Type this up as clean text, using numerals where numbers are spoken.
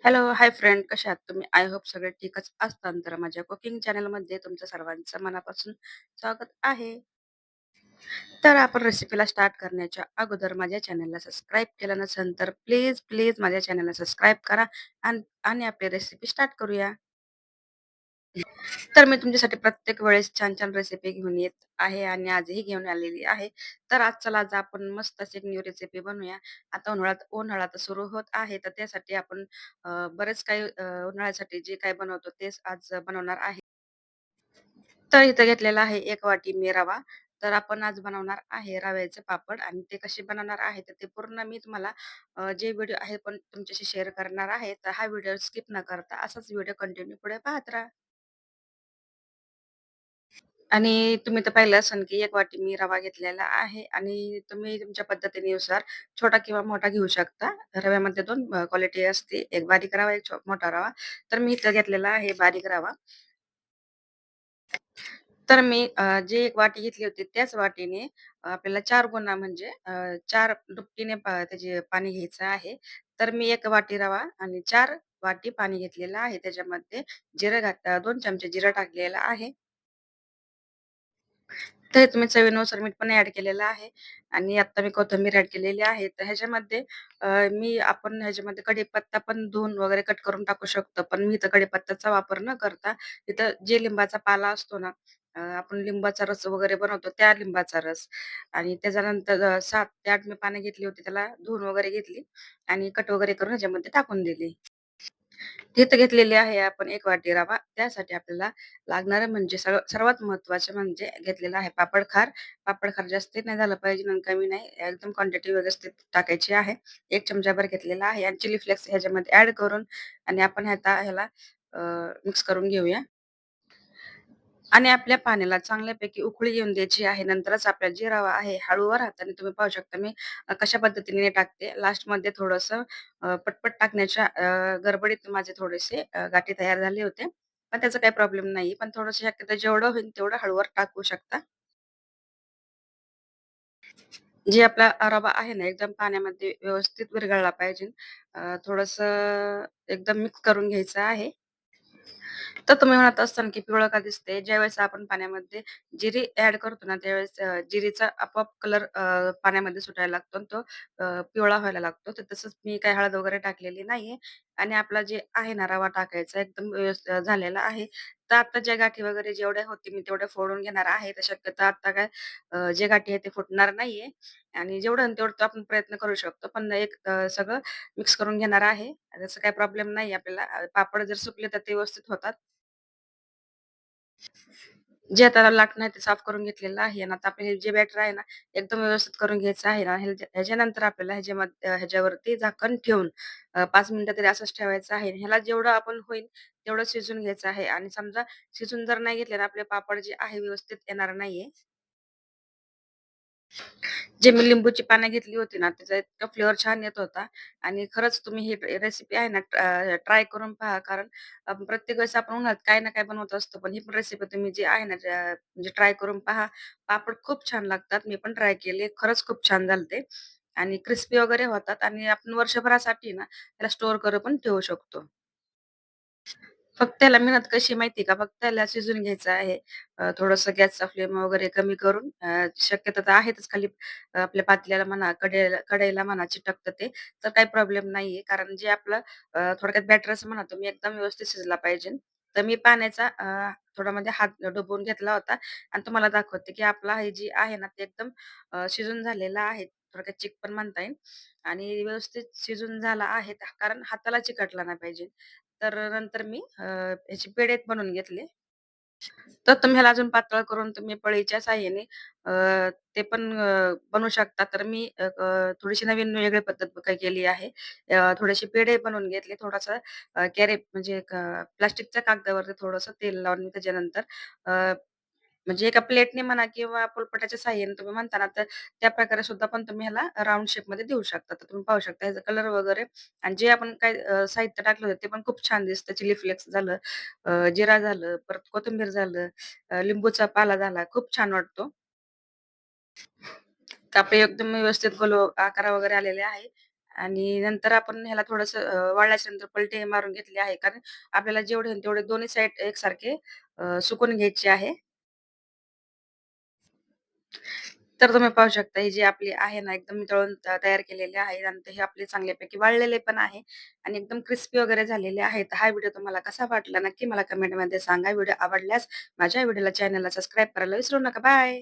Hello, hi friend कशा आहात तुम्ही? आय होप सगळे ठीकच असतात. तर माझ्या कुकिंग चॅनलमध्ये तुमचं सर्वांचं मनापासून स्वागत आहे. तर आपण रेसिपीला स्टार्ट करण्याच्या अगोदर माझ्या चॅनलला सबस्क्राईब केलं नसेल तर प्लीज, प्लीज माझ्या चॅनलला सबस्क्राईब करा आणि आपली रेसिपी स्टार्ट करूया. तर मी तुमच्यासाठी प्रत्येक वेळेस छान-छान रेसिपी घेऊन येत आहे आणि आजही घेऊन आलेली आहे. तर आज चला आज आपण मस्त अशी एक न्यू रेसिपी बनवूया. आता उन्हाळा तर सुरू होत आहे, तर त्यासाठी आपण बरेच काही उन्हाळ्यासाठी जे काही बनवतो तेच आज बनवणार आहे. तर इथं घेतलेला आहे 1 वाटी मी रवा. तर आपण आज बनवणार आहे रव्याचे पापड आणि ते कसे बनवणार आहे, तर ते पूर्ण मी तुम्हाला जे व्हिडिओ आहे पण तुमच्याशी शेअर करणार आहे. तर हा व्हिडिओ स्किप न करता असाच व्हिडिओ कंटिन्यू पुढे पाहत राहा. आणि तुम्ही तर पाहिलं असेल, की 1 वाटी मी रवा घेतलेला आहे आणि तुम्ही तुमच्या पद्धतीनुसार छोटा किंवा मोठा घेऊ शकता. रव्यामध्ये 2 क्वालिटी असते. एक बारीक रवा, एक मोठा रवा. तर मी इथं घेतलेला आहे बारीक रवा. तर मी जी 1 वाटी घेतली होती त्याच वाटीने आपल्याला 4 गुणा म्हणजे 4 दुपटीने त्याचे पाणी घ्यायचं आहे. तर मी 1 वाटी रवा आणि 4 वाटी पाणी घेतलेलं आहे. त्याच्यामध्ये 2 चमचे जिरं टाकलेलं आहे. तर तुम्ही चवीनुसार मीठ पण ॲड केलेलं आहे आणि आता मी कोथिंबीर ॲड केलेली आहे. तर ह्याच्यामध्ये आपण ह्याच्यामध्ये कढीपत्ता पण धुवून वगैरे कट करून टाकू शकतो. पण मी इथं कढीपत्त्याचा वापर न करता इथं जे लिंबाचा पाला असतो ना, आपण लिंबाचा रस वगैरे बनवतो त्या लिंबाचा रस आणि त्याच्यानंतर 7 ते 8 मी पानं घेतली होती. त्याला धुवून वगैरे घेतली आणि कट वगैरे करून ह्याच्यामध्ये टाकून दिली. तिथं घेतलेली आहे आपण 1 वाटी रवा. त्यासाठी आपल्याला लागणारं म्हणजे सर्वात महत्त्वाचं म्हणजे घेतलेलं आहे पापड खार. पापड खार जास्त नाही झालं पाहिजे आणि कमी नाही. एकदम क्वांटिटी व्यवस्थित टाकायची आहे. 1 चमचाभर घेतलेला आहे आणि चिली फ्लेक्स ह्याच्यामध्ये ॲड करून आणि आपण ह्याला मिक्स करून घेऊया. आणि आपल्या पाण्याला चांगल्यापैकी उकळी येऊन द्यायची आहे. नंतरच आपला जी रवा आहे हळूवार हाताने तुम्ही पाहू शकता मी कशा पद्धतीने टाकते. लास्टमध्ये थोडंसं पटपट टाकण्याच्या गडबडीत माझे थोडेसे गाठी तयार झाले होते. पण त्याचा काही प्रॉब्लेम नाही. पण थोडंसं शक्यतो जेवढं होईल तेवढं हळूवार टाकू शकता. जे आपला रवा आहे ना एकदम पाण्यामध्ये व्यवस्थित विरघळला पाहिजे. थोडंसं एकदम मिक्स करून घ्यायचं आहे. तर तुम्ही म्हणत असाल, की पिवळं का दिसते? ज्यावेळेस आपण पाण्यामध्ये जिरी ॲड करतो ना, त्यावेळेस जिरीचा आपोआप कलर पाण्यामध्ये सुटायला लागतो आणि तो पिवळा व्हायला लागतो. तर तसंच मी काही हळद वगैरे टाकलेली नाहीये आणि आपला जे आहे ना रवा टाकायचा एकदम झालेला आहे. तर आता ज्या गाठी वगैरे जेवढ्या होतील मी तेवढ्या फोडून घेणार आहे. तर शक्यतो आता काय जे गाठी आहे ते फुटणार नाहीये आणि जेवढं होईल तेवढं तो आपण प्रयत्न करू शकतो. पण एक सगळं मिक्स करून घेणार आहे. त्याचा काही प्रॉब्लेम नाही आपल्याला. पापड जर सुकले तर ते व्यवस्थित होतात. जे आता लाटणं आहे ते साफ करून घेतलेलं आहे आणि आता आपलं हे जे बॅटर आहे ना, एकदम व्यवस्थित करून घ्यायचं आहे ना, ह्याच्यानंतर आपल्याला ह्याच्यावरती झाकण ठेवून 5 मिनिटं तरी असंच ठेवायचं आहे. ह्याला जेवढं आपण होईल तेवढं शिजवून घ्यायचं आहे आणि समजा शिजून जर नाही घेतले ना, आपले पापड जे आहे व्यवस्थित येणार नाहीये. जे मी लिंबूची पानं घेतली होती ना, त्याचा इतका फ्लेवर छान येत होता आणि खरंच तुम्ही ही रेसिपी आहे ना ट्राय करून पहा. कारण प्रत्येक वेळेस आपण उन्हाळ्यात काही ना काही बनवत असतो. पण ही पण रेसिपी तुम्ही जी आहे ना म्हणजे ट्राय करून पहा. पापड खूप छान लागतात. मी पण ट्राय केले. खरंच खूप छान झालते आणि क्रिस्पी वगैरे होतात आणि आपण वर्षभरासाठी ना त्याला स्टोअर करून पण ठेवू शकतो. फक्त त्याला मेहनत कशी माहिती का? फक्त त्याला शिजवून घ्यायचं आहे. थोडंसं गॅसचा फ्लेम वगैरे कमी करून शक्यतो तर आहेतच खाली आपल्या पातेल्याला म्हणा, कढईला म्हणा चिटकतं ते, तर काही प्रॉब्लेम नाहीये. कारण जे आपलं थोडक्यात बॅटर असं म्हणा तुम्ही एकदम व्यवस्थित शिजला पाहिजे. तर मी पाण्याचा थोडा म्हणजे हात डुबवून घेतला होता आणि तुम्हाला दाखवते, की आपला हे जे आहे ना, ते एकदम शिजून झालेला आहे. थोडक्यात चिक पण म्हणता येईल आणि व्यवस्थित शिजून झाला आहे. कारण हाताला चिकटला नाही पाहिजे. तर नंतर मी ह्याचे पेढे बनवून घेतले. तर तुम्ही ह्याला अजून पातळ करून तुम्ही पळीच्या साहाय्याने ते पण बनवू शकता. तर मी थोडीशी नवीन वेगळी पद्धत काय केली आहे. थोडेसे पेढे बनवून घेतले. थोडासा म्हणजे प्लास्टिकच्या कागदावरती थोडंसं तेल लावून त्याच्यानंतर अ, म्हणजे एका प्लेटने म्हणा किंवा पोलपाटाच्या साहाय्याने तुम्ही म्हणता ना, तर त्या प्रकारे सुद्धा पण तुम्ही ह्याला राउंड शेपमध्ये देऊ शकता. तर तुम्ही पाहू शकता ह्याचा कलर वगैरे आणि जे आपण काही साहित्य टाकलं होतं ते पण खूप छान दिसतं. चिली फ्लेक्स झालं, जिरा झालं, परत कोथिंबीर झालं, लिंबूचा पाला झाला. खूप छान वाटतो. तर आपले एकदम व्यवस्थित गोल आकार वगैरे आलेले आहे आणि नंतर आपण ह्याला थोडंसं वाळल्याच्या नंतर पलटी मारून घेतली आहे. कारण आपल्याला जेवढे होईल तेवढे दोन्ही साइड एकसारखे सुकून घ्यायचे आहे. तर तुम्ही पाहू शकता ही जी आपली आहे ना, एकदम मी तळून तयार केलेले आहे आणि हे आपले चांगल्यापैकी वाळलेले पण आहे आणि एकदम क्रिस्पी वगैरे झालेले आहेत. हा व्हिडिओ तुम्हाला कसा वाटला नक्की मला कमेंटमध्ये सांगा. व्हिडिओ आवडल्यास माझ्या चॅनलला सबस्क्राईब करायला विसरू नका. बाय.